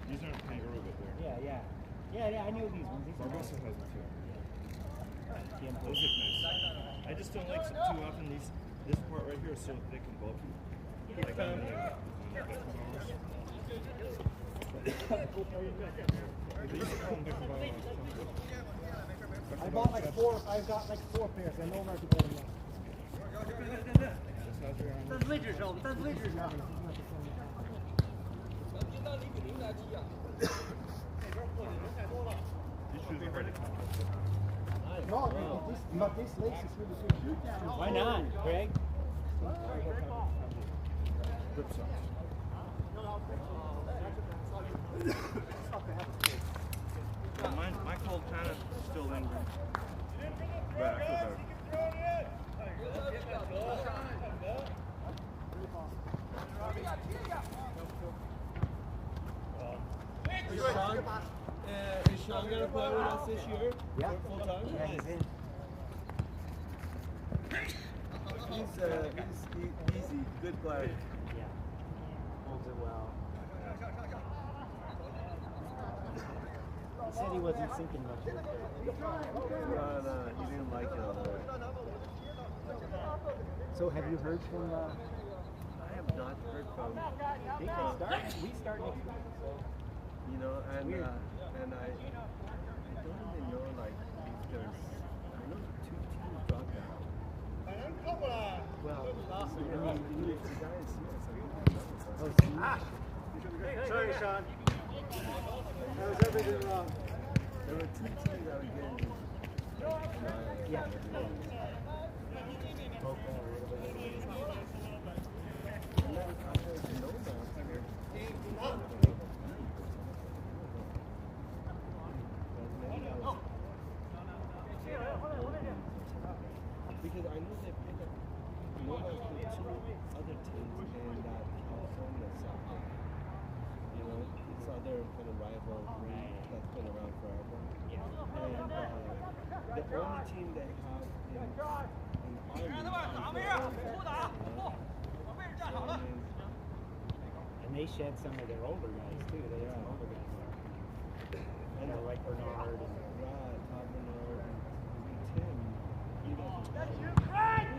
These aren't kangaroo, but they're... Yeah, I knew these ones. Barbosa has them too. Those look nice. I just don't like too often this part right here is so thick and bulky. Like on the I bought like four. I've got like 4 pairs. I know where to go now. No, but this lace is really good. Why not, Craig? grip socks. My cold kind of still lingers, but I feel better. Is Sean going to play with us this year? Yeah. Full time? Yeah, he's in. He's easy, good player. Yeah. Holds it well. He said he wasn't thinking much of it. No, he didn't like it all that. So have you heard from I have not heard from. we start next week, so You know, and I don't even know like if there's. I know 2 teams dropped out. well I mean, if the guys see us, sorry Sean. That was everything wrong. there were 2 teams that were getting. Yeah. Because I know they picked up Nova put 2 other teams in that California sector. You know, this other kind of rivalry that's been around forever. And the only team they have in And they shed some of their older guys too. They had some older guys there. And they're like Bernard and Todd Bernard and Tim. He doesn't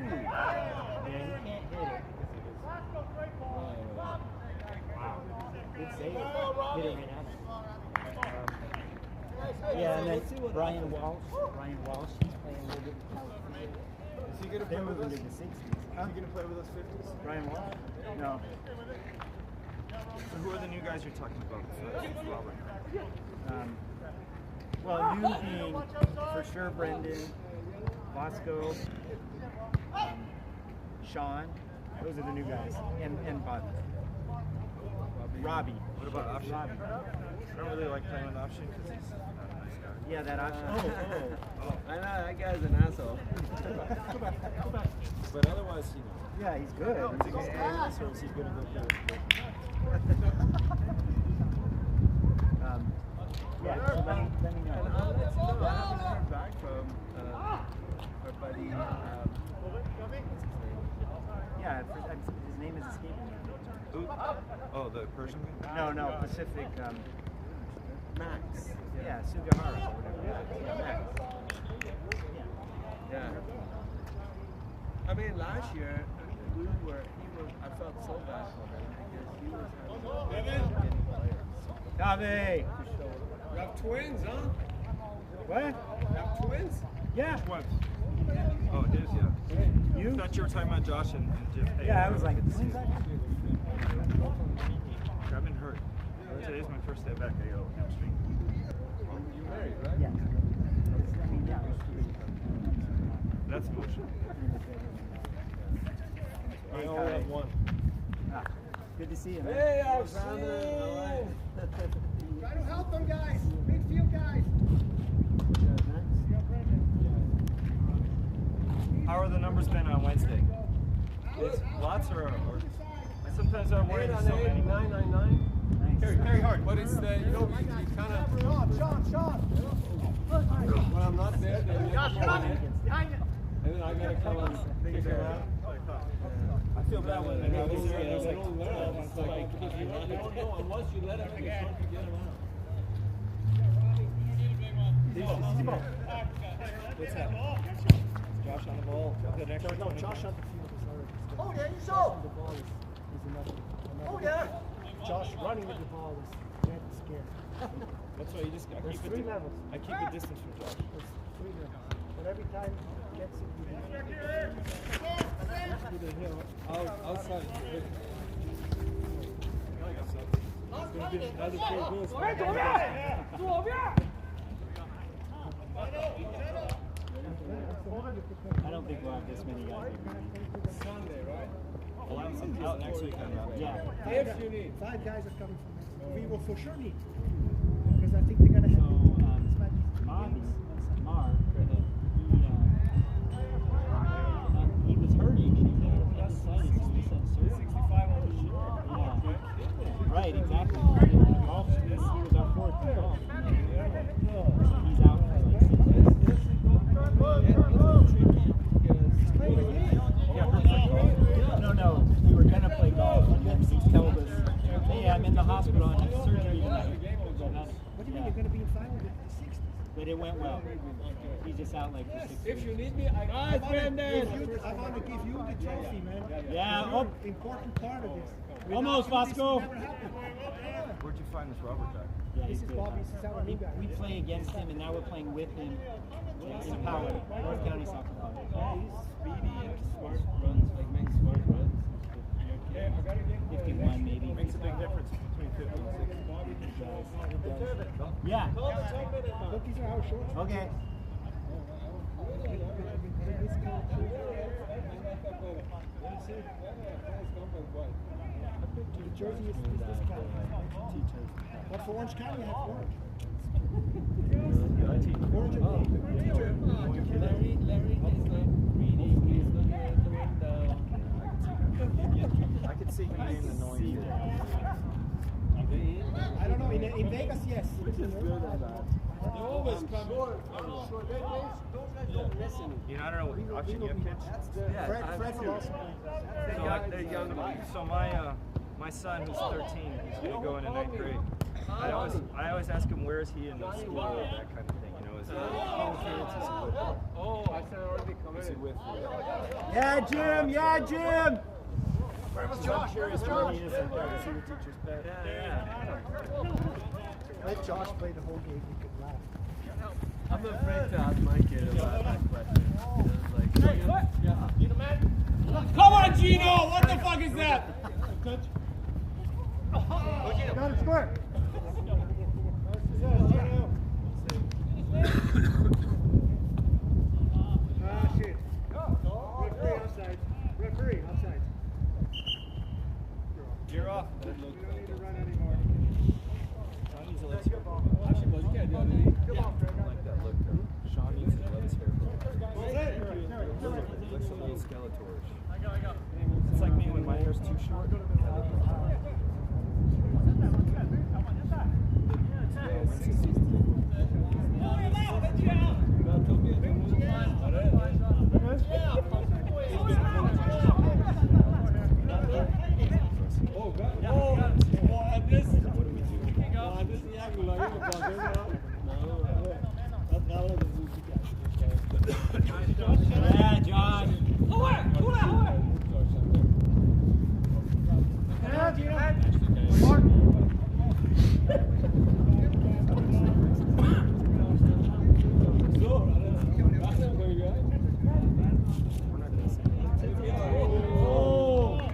yeah, he can't hit it because of his wow. Good save. Hit it right at him. Yeah, and then Ryan Walsh, he's playing a little bit in California. Is he going to play with us? In the 60s. Is he going to play with us 50s? Ryan Walsh? No. So who are the new guys you're talking about? Well, you being for sure Brendan, Bosco, Sean. Those are the new guys, and Bobby. Robbie. What about option? Robbie. I don't really like playing with option because he's not a nice guy. Yeah, that option. I know, that guy's an asshole. But otherwise, you know. Yeah, he's good. Is he going to play with us or is he going to go play with yeah, so let me know. And I'll let you know, I haven't heard back from our buddy, what's his name? Yeah, his name is escaping me. Who? Oh, the Persian guy? No, Pacific. Max. Yeah, Sugihara or whatever. Yeah, Max. Yeah. I mean, last year, I felt so bad for him because he was getting players. Davi! You have twins, huh? What? You have twins? Yeah. What? Oh, his, yeah. You? I thought you were talking about Josh and Jim. Yeah, I was like, I've been hurt. Today's my first day back. I go hamstring. You're married, right? yeah. I mean, yeah. That's emotional. I only have one. Good to see you, man. Hey, Alexander. Try to help them, guys. Midfield guys. How are the numbers been on Wednesday? It's lots or sometimes I'm worried there's so many. 999. Carry hard. But it's the, you know, you kind of. Sean. When I'm not there, then you have to come in. Behind you. And then I gotta come and kick him out. I feel bad when the guys are They don't learn. It's like, if you run Unless you let him in, it's hard to get him out. What's that? Josh on the ball. Good extra. No, Josh on the field is already. Oh, yeah, you Josh saw. on the ball is enough. Oh, yeah. Josh running with the ball is dead scared. That's why you just got to There's keep three it. levels. I keep a distance from Josh. There's three levels. But every time he gets it, you To the hill, outside. It's going to be another 4 goals. I don't think we'll have this many guys. Sunday, right? Out next week. Yeah. If you need. 5 guys are coming from Mexico. We will for sure need. Because I think they're going to have this match. Mark, he was hurting. He got decided, so we said surgery. 65 on the shit. Yeah. Right, exactly. He was our fourth in golf. He's out for like 6 weeks. No, we were gonna play golf, and then he told us, "Hey, I'm in the hospital and I have surgery tonight." What do you mean you're going to be in final with the 60s? But it went well. He's just out like for 6 weeks. If you need me, I I want to give you the trophy, man. Yeah, You're an important part of this. Almost, Without you, this Vasco. would never happen. Where'd you find this rubber guy? Yeah, This he's is good. Bobby. This is our new guy. We play against him, and now we're playing with him in Power, North County Soccer Club. He's speedy and smart runs, like makes smart runs. Yeah, I gotta get 51 maybe. Makes a big difference between 50 and 60. Yeah. Look, these are our shorts. Okay. The jersey is this guy. But for Orange County, I have orange. Orange and blue. Larry is like reading, he's looking at the window. I could see him being annoying. I don't know. In Vegas, yes. They always come. You know, I don't know what auction you have kids. Fred will also play. They're young. So my son, who's 13, he's gonna go into 9th grade. I always ask him, where is he in the school, that kind of thing. You know, is he with parents? Is he with? Oh, I said already coming. Is he with? Yeah, Jim. Yeah, Jim. Where was Josh? Where was Josh? Is he the teacher's pet? Let Josh play the whole game. You could laugh. I'm afraid to ask my kid about that question. Come on, Gino. What the fuck is that? Got it, square. Shit. Referee offside. Referee offside. You're off. We don't need to run anymore. Sean needs to let his hair grow. Actually, well, you can't do anything. I like that look though. Sean needs to let his hair grow. Looks a little skeletorish. It's like me when my hair's too short. I look Yeah, John.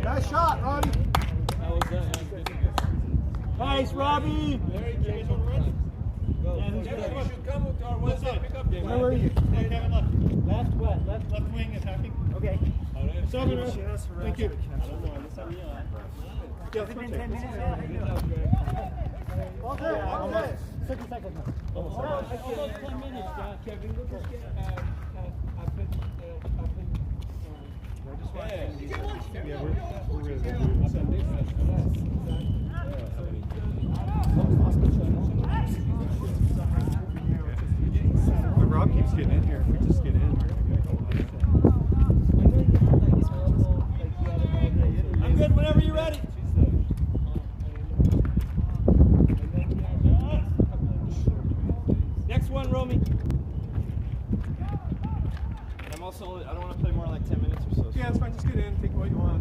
Nice shot, Ronnie. Nice, Robbie. Where were you? Left what? Left wing attacking. Okay. Thank you. Has it been 10 minutes yet? All day, all day. 60 seconds now. Almost 10 minutes, Kevin. Look at Rob keeps getting in here. If we just get in. I'm good whenever you're ready. Just get in, take what you want.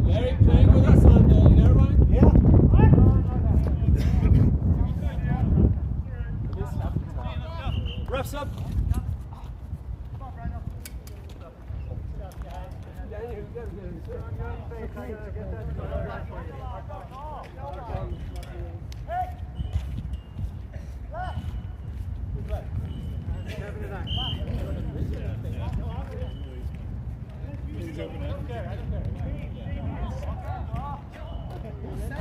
Larry, playing with us on in Irvine? Yeah. Refs up.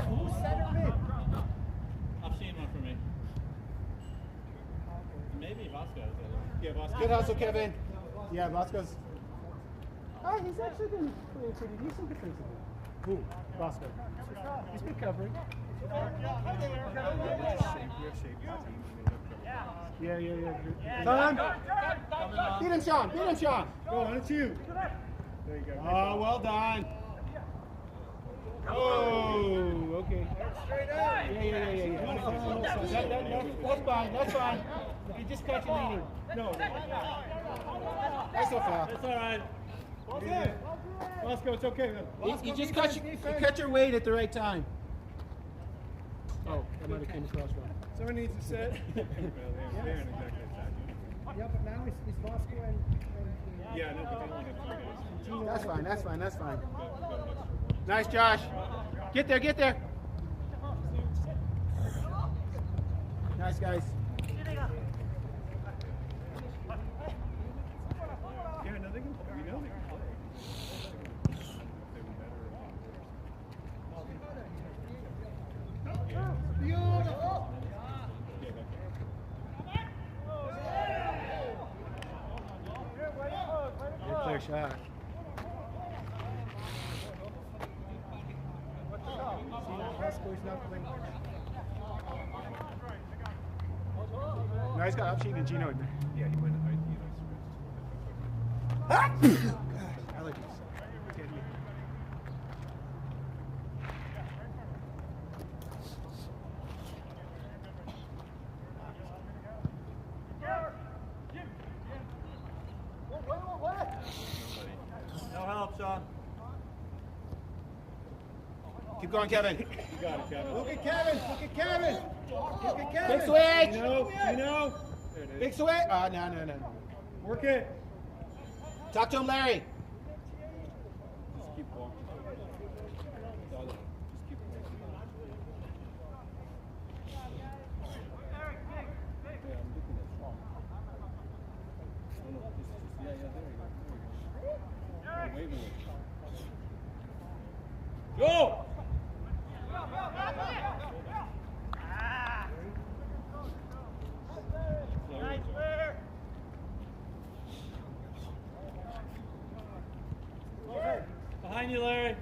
Who's center mid? I've seen one for me. Maybe Vasco. Yeah, Boston. Good hustle, Kevin. Yeah, Bosco's. Oh, he's actually been playing pretty decent defensively. Who? Bosco. He's been covering. Yeah. Son! Beat him, Sean! Beat him, Sean! Go on, it's you. There you go. Oh, well done. Oh, okay. Yeah. That's fine, that's fine. You just catch you leading. No. That's no foul. That's all right. Bosco, it's okay, man. You just cut your weight at the right time. Oh, that might have came across wrong. Someone needs to set. They're in exactly Yeah, but now it's Bosco and Yeah, no, but they only have 3 guys. That's fine. Nice, Josh. Get there. Nice, guys. Yeah, no, they can. We know they can play. They were better or not. Beautiful. Good clear shot. No, he's got up sheet and Gino. Yeah, he went. Ah! Gosh, I like this. No help, Sean. Keep going, Kevin. You got it, Kevin. Look at Kevin. Big You switch. know. There it is. Big switch. No. Work it. Talk to him, Larry. Just keep walking. Just keep walking. Yeah, I'm looking at Sean. No, this is just, there you go. Wait a minute. Go! Behind you, Larry.